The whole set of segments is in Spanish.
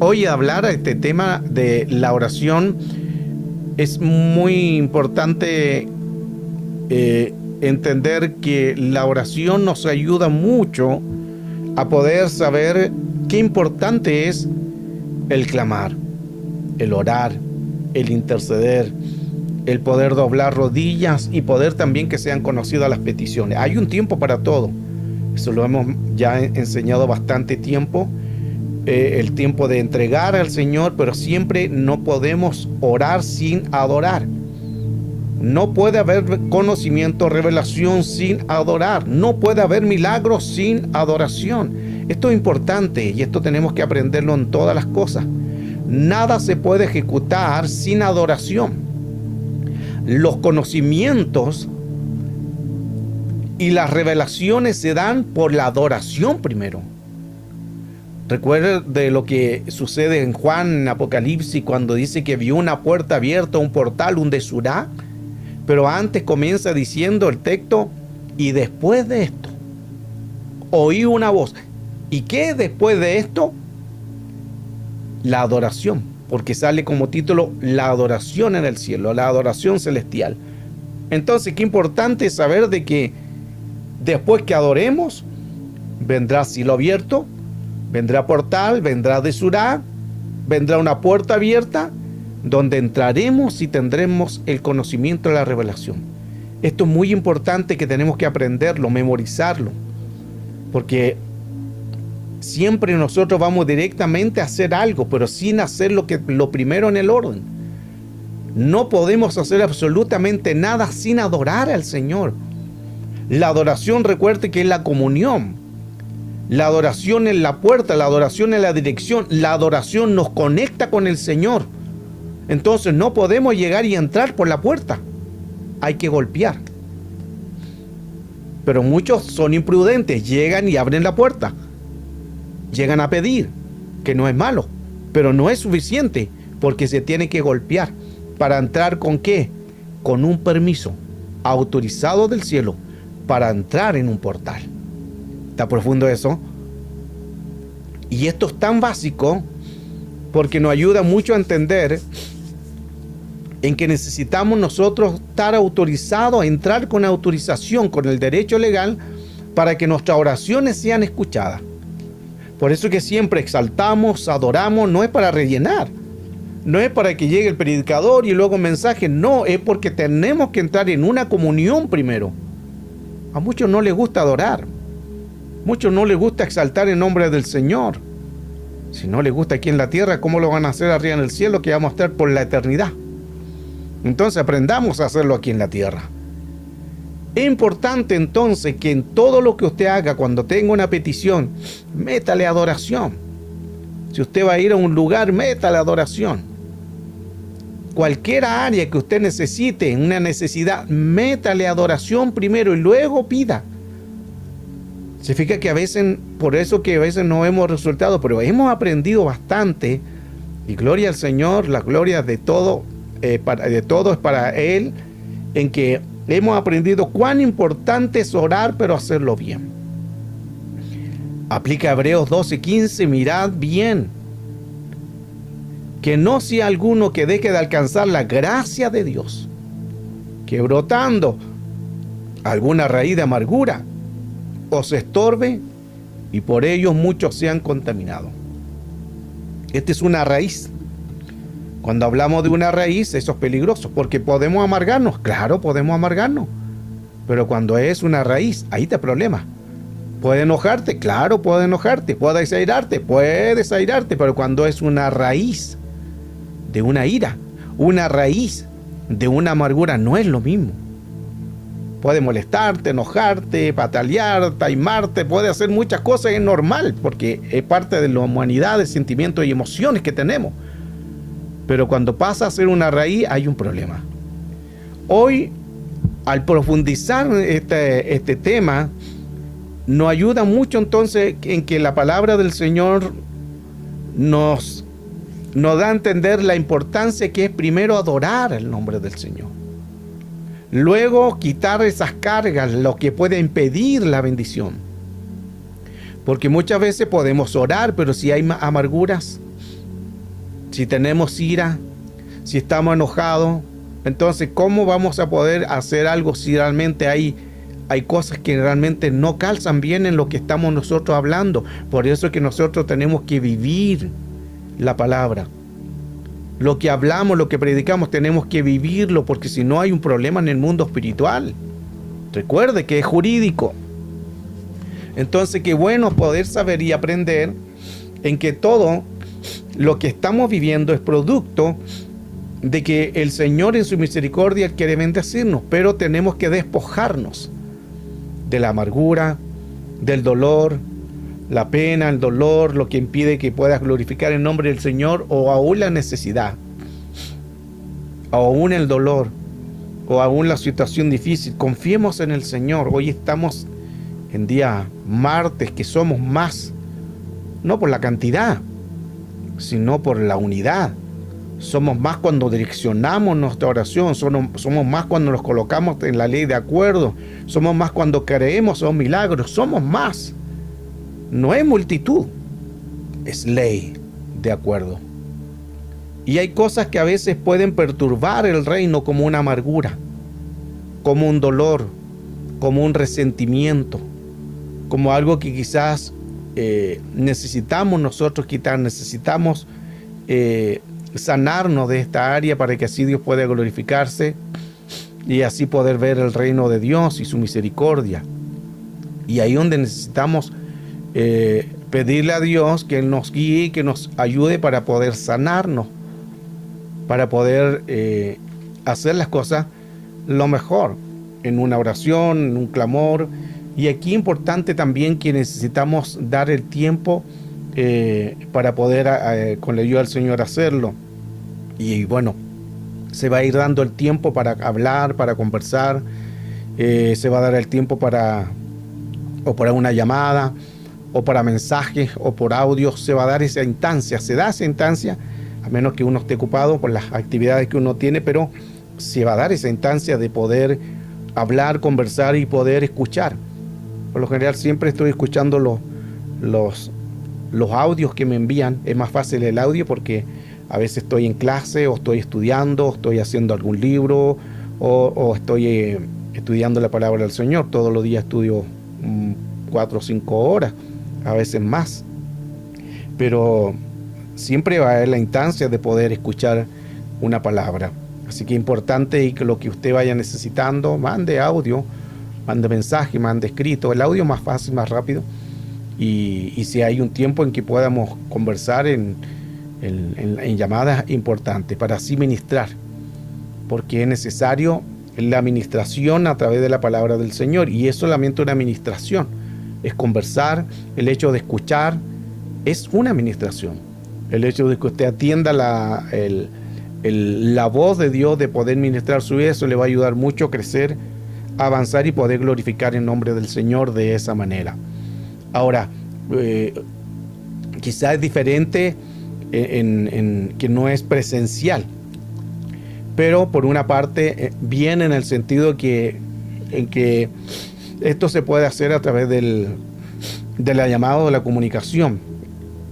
Hoy hablar a este tema de la oración es muy importante entender que la oración nos ayuda mucho a poder saber qué importante es el clamar, el orar, el interceder, el poder doblar rodillas y poder también que sean conocidas las peticiones. Hay un tiempo para todo. Eso lo hemos ya enseñado bastante tiempo. El tiempo de entregar al Señor, pero siempre no podemos orar sin adorar. No puede haber conocimiento, revelación sin adorar. No puede haber milagros sin adoración. Esto es importante y esto tenemos que aprenderlo en todas las cosas. Nada se puede ejecutar sin adoración. Los conocimientos y las revelaciones se dan por la adoración primero. Recuerda de lo que sucede en Juan, en Apocalipsis, cuando dice que vio una puerta abierta, un portal, un desurá. Pero antes comienza diciendo el texto, y después de esto, oí una voz. ¿Y qué después de esto? La adoración, porque sale como título, la adoración en el cielo, la adoración celestial. Entonces, qué importante es saber de que después que adoremos, vendrá cielo abierto, vendrá portal, vendrá desurá, vendrá una puerta abierta, donde entraremos y tendremos el conocimiento de la revelación. Esto es muy importante que tenemos que aprenderlo, memorizarlo, porque siempre nosotros vamos directamente a hacer algo, pero sin hacer lo primero en el orden. No podemos hacer absolutamente nada sin adorar al Señor. La adoración, recuerde que es la comunión. La adoración es la puerta, la adoración es la dirección, la adoración nos conecta con el Señor. Entonces no podemos llegar y entrar por la puerta. Hay que golpear. Pero muchos son imprudentes, llegan y abren la puerta. Llegan a pedir, que no es malo, pero no es suficiente, porque se tiene que golpear. ¿Para entrar con qué? Con un permiso autorizado del cielo para entrar en un portal. ¿Está profundo eso? Y esto es tan básico porque nos ayuda mucho a entender en que necesitamos nosotros estar autorizados a entrar con autorización, con el derecho legal, para que nuestras oraciones sean escuchadas. Por eso que siempre exaltamos, adoramos, no es para rellenar, no es para que llegue el predicador y luego un mensaje, no, es porque tenemos que entrar en una comunión primero. A muchos no les gusta adorar, muchos no les gusta exaltar el nombre del Señor. Si no les gusta aquí en la tierra, ¿cómo lo van a hacer arriba en el cielo, que vamos a estar por la eternidad? Entonces aprendamos a hacerlo aquí en la tierra. Es importante entonces que en todo lo que usted haga, cuando tenga una petición, métale adoración. Si usted va a ir a un lugar, métale adoración. Cualquier área que usted necesite, una necesidad, métale adoración primero y luego pida. Se fija que a veces, por eso que a veces no vemos resultados, pero hemos aprendido bastante, y gloria al Señor, la gloria de todo, de todo es para Él, en que hemos aprendido cuán importante es orar, pero hacerlo bien. Aplica Hebreos 12:15, mirad bien, que no sea alguno que deje de alcanzar la gracia de Dios, que brotando alguna raíz de amargura os estorbe y por ellos muchos sean contaminados. Esta es una raíz. Cuando hablamos de una raíz, eso es peligroso, porque podemos amargarnos, claro, podemos amargarnos, pero cuando es una raíz, ahí está el problema. ¿Puede enojarte? Claro, puede enojarte. ¿Puede desairarte? Puede desairarte, pero cuando es una raíz de una ira, una raíz de una amargura, no es lo mismo. Puede molestarte, enojarte, patalear, taimarte, puede hacer muchas cosas, es normal, porque es parte de la humanidad, de sentimientos y emociones que tenemos. Pero cuando pasa a ser una raíz, hay un problema. Hoy, al profundizar este tema, nos ayuda mucho entonces en que la palabra del Señor nos da a entender la importancia que es primero adorar el nombre del Señor. Luego quitar esas cargas, lo que puede impedir la bendición. Porque muchas veces podemos orar, pero si hay amarguras, si tenemos ira, si estamos enojados, entonces ¿cómo vamos a poder hacer algo si realmente hay cosas que realmente no calzan bien en lo que estamos nosotros hablando? Por eso es que nosotros tenemos que vivir la palabra. Lo que hablamos, lo que predicamos, tenemos que vivirlo, porque si no hay un problema en el mundo espiritual. Recuerde que es jurídico. Entonces, qué bueno poder saber y aprender en que todo lo que estamos viviendo es producto de que el Señor en su misericordia quiere bendecirnos, pero tenemos que despojarnos de la amargura, del dolor, la pena, el dolor, lo que impide que puedas glorificar el nombre del Señor, o aún la necesidad, o aún el dolor, o aún la situación difícil. Confiemos en el Señor. Hoy estamos en día martes, que somos más, no por la cantidad, sino por la unidad. Somos más cuando direccionamos nuestra oración, somos más cuando nos colocamos en la ley de acuerdo, somos más cuando creemos en milagros, somos más. No es multitud, es ley de acuerdo. Y hay cosas que a veces pueden perturbar el reino, como una amargura, como un dolor, como un resentimiento, como algo que quizás necesitamos nosotros quitar, necesitamos sanarnos de esta área para que así Dios pueda glorificarse y así poder ver el reino de Dios y su misericordia. Y ahí donde necesitamos pedirle a Dios que Él nos guíe y que nos ayude para poder sanarnos, para poder hacer las cosas lo mejor, en una oración, en un clamor. Y aquí importante también que necesitamos dar el tiempo para poder con la ayuda del Señor hacerlo. Y bueno, se va a ir dando el tiempo para hablar, para conversar, se va a dar el tiempo para una llamada, o para mensajes, o por audio. Se va a dar esa instancia, se da esa instancia, a menos que uno esté ocupado por las actividades que uno tiene, pero se va a dar esa instancia de poder hablar, conversar y poder escuchar. Por lo general siempre estoy escuchando los audios que me envían. Es más fácil el audio porque a veces estoy en clase, o estoy estudiando, o estoy haciendo algún libro, o estoy estudiando la palabra del Señor. Todos los días estudio 4 o 5 horas, a veces más. Pero siempre va a haber la instancia de poder escuchar una palabra. Así que es importante, y que lo que usted vaya necesitando, mande audio, mande mensaje, mande escrito. El audio más fácil, más rápido. Y si hay un tiempo en que podamos conversar en llamadas importantes, para así ministrar, porque es necesario la administración a través de la palabra del Señor, y es solamente una administración, es conversar. El hecho de escuchar es una administración. El hecho de que usted atienda la voz de Dios, de poder ministrar su vida, eso le va a ayudar mucho a crecer, a avanzar y poder glorificar el nombre del Señor de esa manera. Ahora, quizás es diferente en que no es presencial, pero por una parte bien en el sentido en que esto se puede hacer a través de la llamada o de la comunicación.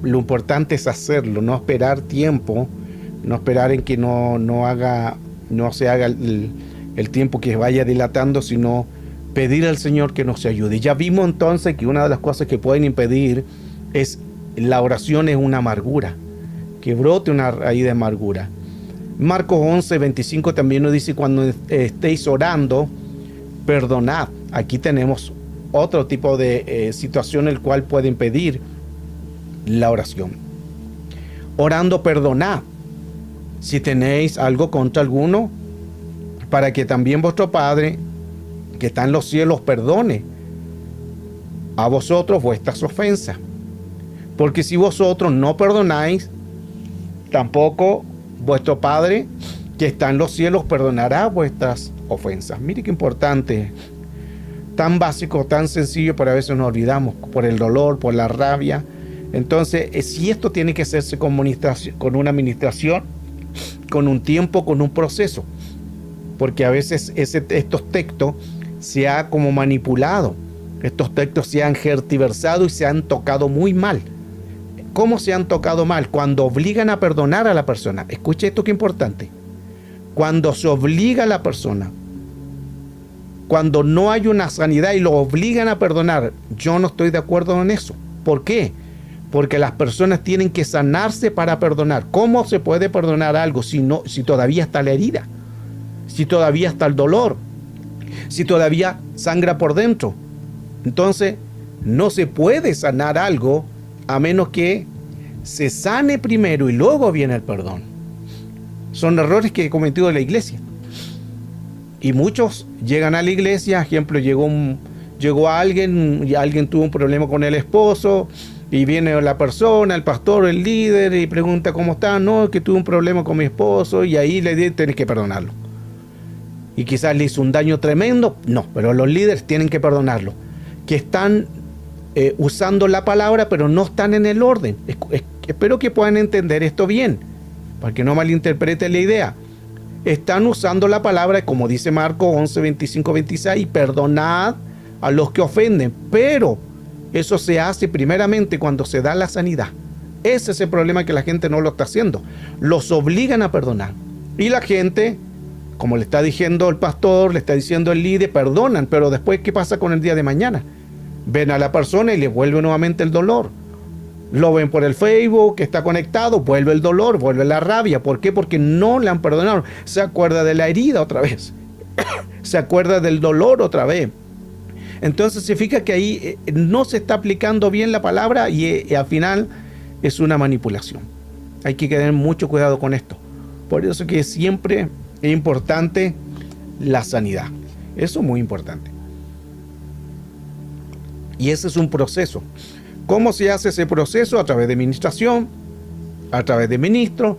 Lo importante es hacerlo, no esperar tiempo, no esperar en que no se haga el tiempo que vaya dilatando, sino pedir al Señor que nos ayude. Ya vimos entonces que una de las cosas que pueden impedir es la oración, es una amargura, que brote una raíz de amargura. Marcos 11:25 también nos dice: cuando estéis orando, perdonad. Aquí tenemos otro tipo de situación el cual puede impedir la oración. Orando, perdonad si tenéis algo contra alguno, para que también vuestro Padre que está en los cielos perdone a vosotros vuestras ofensas. Porque si vosotros no perdonáis, tampoco vuestro Padre que está en los cielos perdonará vuestras ofensas. Mire qué importante, tan básico, tan sencillo, pero a veces nos olvidamos por el dolor, por la rabia. Entonces, si esto tiene que hacerse con una administración, con un tiempo, con un proceso, porque a veces estos textos se ha como manipulado, estos textos se han tergiversado y se han tocado muy mal. ¿Cómo se han tocado mal? Cuando obligan a perdonar a la persona. Escuche esto que es importante. Cuando se obliga a la persona, cuando no hay una sanidad y lo obligan a perdonar, yo no estoy de acuerdo en eso. ¿Por qué? Porque las personas tienen que sanarse para perdonar. ¿Cómo se puede perdonar algo si todavía está la herida? Si todavía está el dolor, si todavía sangra por dentro. Entonces, no se puede sanar algo a menos que se sane primero y luego viene el perdón. Son errores que he cometido la iglesia. Y muchos llegan a la iglesia, ejemplo, llegó alguien y alguien tuvo un problema con el esposo, y viene la persona, el pastor, el líder, y pregunta cómo está. No, que tuve un problema con mi esposo, y ahí le dice, tienes que perdonarlo. Y quizás le hizo un daño tremendo. No, pero los líderes tienen que perdonarlo. Que están usando la palabra, pero no están en el orden. Espero que puedan entender esto bien, para que no malinterpreten la idea. Están usando la palabra, como dice Marcos 11, 25, 26, perdonad a los que ofenden, pero eso se hace primeramente cuando se da la sanidad. Ese es el problema, que la gente no lo está haciendo. Los obligan a perdonar. Y la gente, como le está diciendo el pastor, le está diciendo el líder, perdonan, pero después, ¿qué pasa con el día de mañana? Ven a la persona y le vuelve nuevamente el dolor. Lo ven por el Facebook, que está conectado, vuelve el dolor, vuelve la rabia. ¿Por qué? Porque no le han perdonado. Se acuerda de la herida otra vez. Se acuerda del dolor otra vez. Entonces se fija que ahí no se está aplicando bien la palabra y al final es una manipulación. Hay que tener mucho cuidado con esto. Por eso que siempre es importante la sanidad. Eso es muy importante. Y ese es un proceso. ¿Cómo se hace ese proceso? A través de administración, a través de ministro.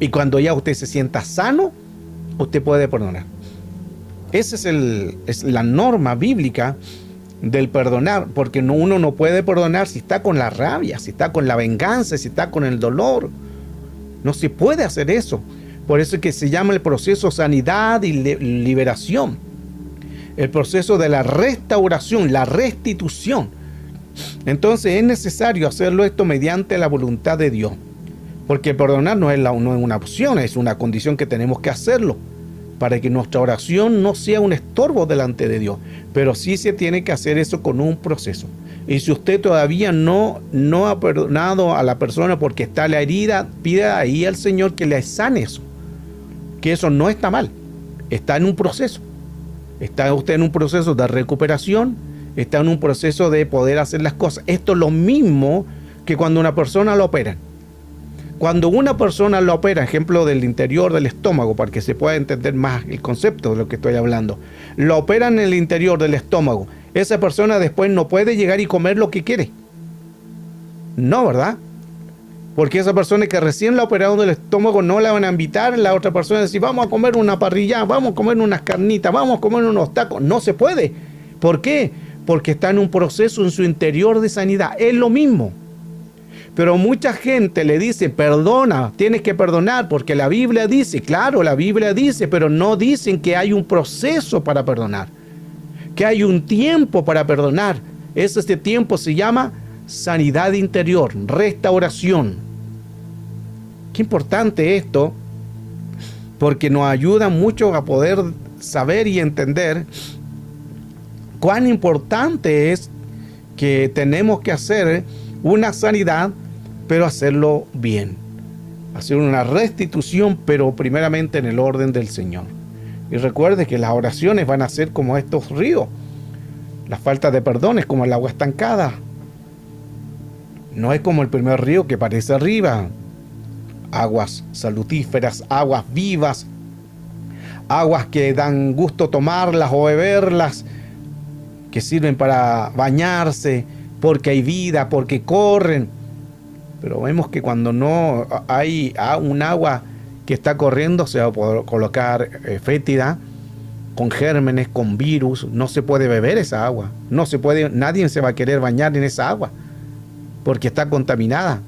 Y cuando ya usted se sienta sano, usted puede perdonar. Esa es la norma bíblica del perdonar, porque uno no puede perdonar si está con la rabia, si está con la venganza, si está con el dolor. No se puede hacer eso. Por eso es que se llama el proceso sanidad y liberación. El proceso de la restauración, la restitución. Entonces es necesario hacerlo esto mediante la voluntad de Dios. Porque perdonar no es una opción, es una condición que tenemos que hacerlo, para que nuestra oración no sea un estorbo delante de Dios. Pero sí se tiene que hacer eso con un proceso. Y si usted todavía no ha perdonado a la persona porque está la herida, pida ahí al Señor que le sane eso. Que eso no está mal. Está en un proceso. Está usted en un proceso de recuperación. Está en un proceso de poder hacer las cosas. Esto es lo mismo que cuando una persona lo operan. Cuando una persona lo opera, ejemplo del interior del estómago, para que se pueda entender más el concepto de lo que estoy hablando, lo operan en el interior del estómago. Esa persona después no puede llegar y comer lo que quiere. No, ¿verdad? Porque esa persona que recién la operaron del estómago no la van a invitar a la otra persona a decir, vamos a comer una parrilla, vamos a comer unas carnitas, vamos a comer unos tacos. No se puede. ¿Por qué? Porque está en un proceso en su interior de sanidad. Es lo mismo. Pero mucha gente le dice, perdona, tienes que perdonar, porque la Biblia dice, claro, la Biblia dice, pero no dicen que hay un proceso para perdonar, que hay un tiempo para perdonar. Este tiempo se llama sanidad interior, restauración. Qué importante esto, porque nos ayuda mucho a poder saber y entender cuán importante es que tenemos que hacer una sanidad, pero hacerlo bien. Hacer una restitución, pero primeramente en el orden del Señor. Y recuerde que las oraciones van a ser como estos ríos. La falta de perdón es como el agua estancada. No es como el primer río que parece arriba. Aguas salutíferas, aguas vivas, aguas que dan gusto tomarlas o beberlas, que sirven para bañarse, porque hay vida, porque corren. Pero vemos que cuando no hay un agua que está corriendo, se va a poder colocar fétida, con gérmenes, con virus. No se puede beber esa agua. No se puede, nadie se va a querer bañar en esa agua, porque está contaminada.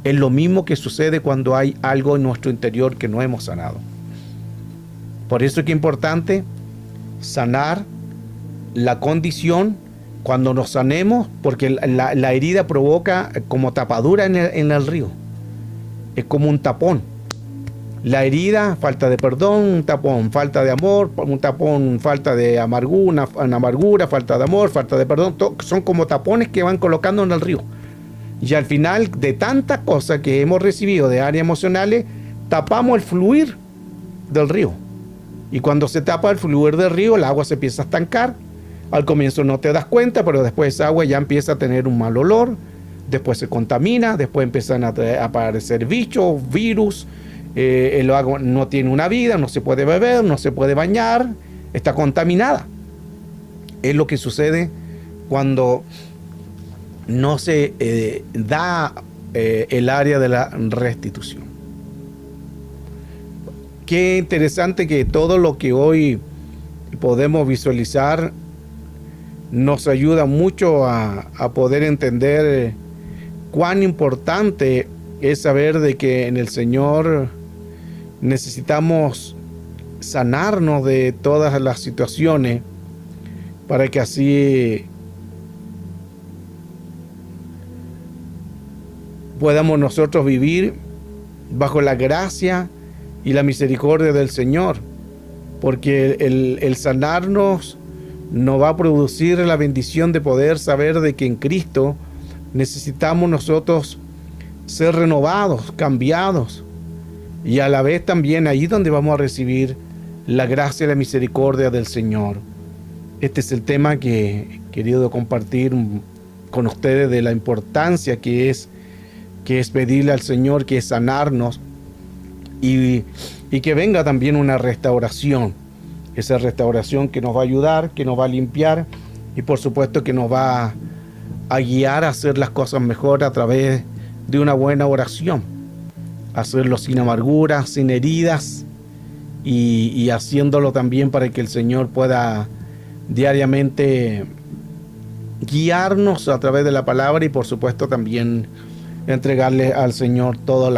Es lo mismo que sucede cuando hay algo en nuestro interior que no hemos sanado. Por eso es que es importante sanar la condición Cuando nos sanemos, porque la herida provoca como tapadura en el río. Es como un tapón. La herida, falta de perdón, un tapón, falta de amor, un tapón, falta de amargura, una amargura, falta de amor, falta de perdón. Son como tapones que van colocando en el río. Y al final de tantas cosas que hemos recibido de áreas emocionales, tapamos el fluir del río. Y cuando se tapa el fluir del río, el agua se empieza a estancar. Al comienzo no te das cuenta, pero después esa agua ya empieza a tener un mal olor, después se contamina, después empiezan a aparecer bichos, virus, el agua no tiene una vida, no se puede beber, no se puede bañar, está contaminada. Es lo que sucede cuando no se da el área de la restitución. Qué interesante que todo lo que hoy podemos visualizar nos ayuda mucho a poder entender cuán importante es saber de que en el Señor necesitamos sanarnos de todas las situaciones para que así podamos nosotros vivir bajo la gracia y la misericordia del Señor, porque el sanarnos nos va a producir la bendición de poder saber de que en Cristo necesitamos nosotros ser renovados, cambiados, y a la vez también ahí donde vamos a recibir la gracia y la misericordia del Señor. Este es el tema que he querido compartir con ustedes, de la importancia que es pedirle al Señor, que es sanarnos, y que venga también una restauración. Esa restauración que nos va a ayudar, que nos va a limpiar y por supuesto que nos va a guiar a hacer las cosas mejor a través de una buena oración. Hacerlo sin amargura, sin heridas y haciéndolo también para que el Señor pueda diariamente guiarnos a través de la palabra y por supuesto también entregarle al Señor todas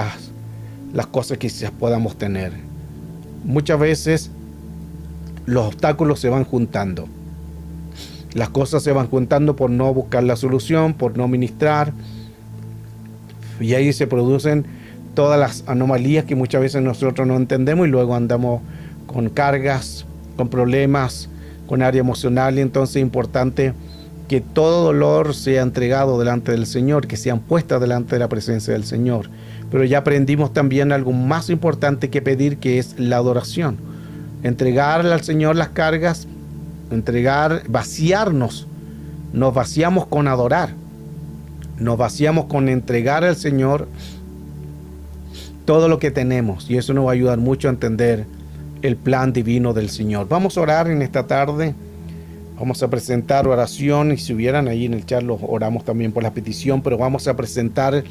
las cosas que quizás podamos tener. Muchas veces los obstáculos se van juntando. Las cosas se van juntando por no buscar la solución, por no ministrar. Y ahí se producen todas las anomalías que muchas veces nosotros no entendemos y luego andamos con cargas, con problemas, con área emocional. Y entonces es importante que todo dolor sea entregado delante del Señor, que sean puestas delante de la presencia del Señor. Pero ya aprendimos también algo más importante que pedir, que es la adoración. Entregarle al Señor las cargas, vaciarnos. Nos vaciamos con adorar. Nos vaciamos con entregar al Señor todo lo que tenemos. Y eso nos va a ayudar mucho a entender el plan divino del Señor. Vamos a orar en esta tarde. Vamos a presentar oración. Y si hubieran ahí en el chat, los oramos también por la petición. Pero vamos a presentar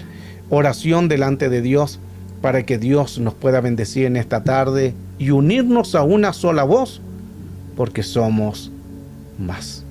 oración delante de Dios para que Dios nos pueda bendecir en esta tarde y unirnos a una sola voz, porque somos más.